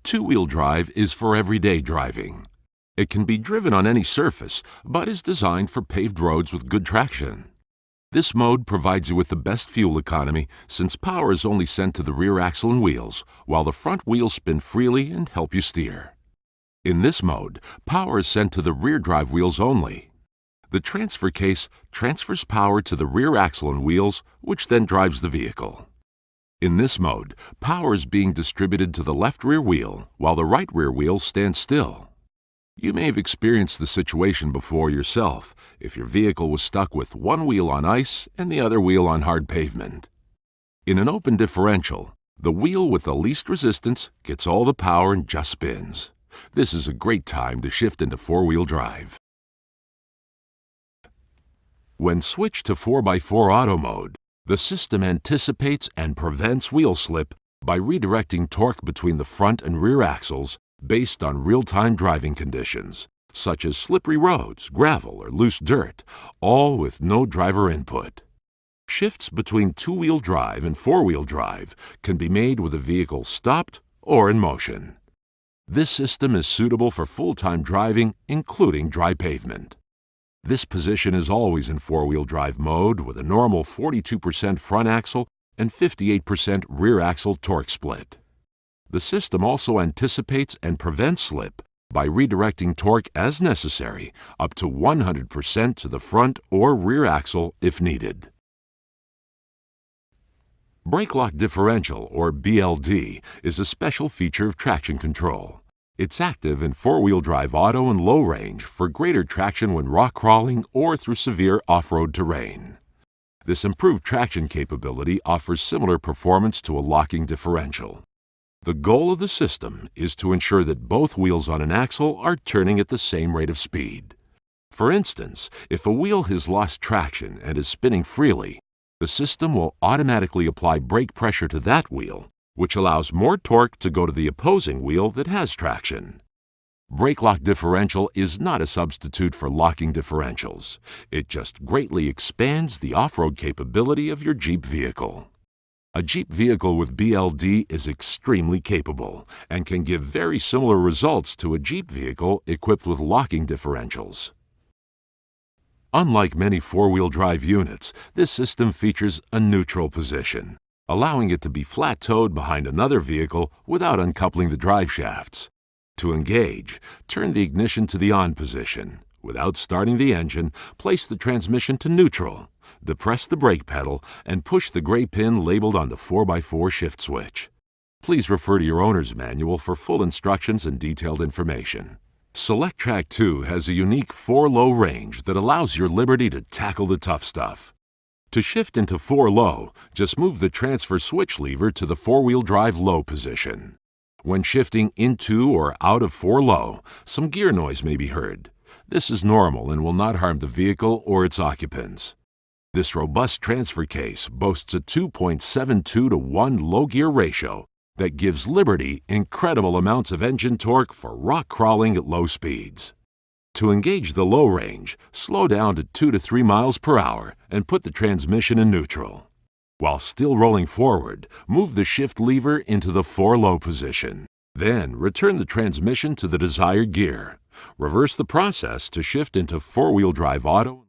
Two-wheel drive is for everyday driving. It can be driven on any surface, but is designed for paved roads with good traction. This mode provides you with the best fuel economy since power is only sent to the rear axle and wheels, while the front wheels spin freely and help you steer. In this mode, power is sent to the rear drive wheels only. The transfer case transfers power to the rear axle and wheels, which then drives the vehicle. In this mode, power is being distributed to the left rear wheel, while the right rear wheel stands still. You may have experienced the situation before yourself if your vehicle was stuck with one wheel on ice and the other wheel on hard pavement. In an open differential, the wheel with the least resistance gets all the power and just spins. This is a great time to shift into four-wheel drive. When switched to 4x4 auto mode, the system anticipates and prevents wheel slip by redirecting torque between the front and rear axles based on real-time driving conditions, such as slippery roads, gravel, or loose dirt, all with no driver input. Shifts between two-wheel drive and four-wheel drive can be made with a vehicle stopped or in motion. This system is suitable for full-time driving, including dry pavement. This position is always in four-wheel drive mode with a normal 42% front axle and 58% rear axle torque split. The system also anticipates and prevents slip by redirecting torque as necessary up to 100% to the front or rear axle if needed. Brake lock differential, or BLD, is a special feature of traction control. It's active in four-wheel drive auto and low range for greater traction when rock crawling or through severe off-road terrain. This improved traction capability offers similar performance to a locking differential. The goal of the system is to ensure that both wheels on an axle are turning at the same rate of speed. For instance, if a wheel has lost traction and is spinning freely, the system will automatically apply brake pressure to that wheel, which allows more torque to go to the opposing wheel that has traction. Brake lock differential is not a substitute for locking differentials. It just greatly expands the off-road capability of your Jeep vehicle. A Jeep vehicle with BLD is extremely capable and can give very similar results to a Jeep vehicle equipped with locking differentials. Unlike many four-wheel drive units, this system features a neutral position, allowing it to be flat-towed behind another vehicle without uncoupling the drive shafts. To engage, turn the ignition to the on position. Without starting the engine, place the transmission to neutral. Depress the brake pedal and push the gray pin labeled on the 4x4 shift switch. Please refer to your owner's manual for full instructions and detailed information. Selec Trac 2 has a unique 4-low range that allows your liberty to tackle the tough stuff. To shift into 4-low, just move the transfer switch lever to the four-wheel drive low position. When shifting into or out of 4-low, some gear noise may be heard. This is normal and will not harm the vehicle or its occupants. This robust transfer case boasts a 2.72 to 1 low-gear ratio that gives Liberty incredible amounts of engine torque for rock crawling at low speeds. To engage the low range, slow down to 2 to 3 miles per hour and put the transmission in neutral. While still rolling forward, move the shift lever into the 4-low position. Then return the transmission to the desired gear. Reverse the process to shift into four-wheel drive auto.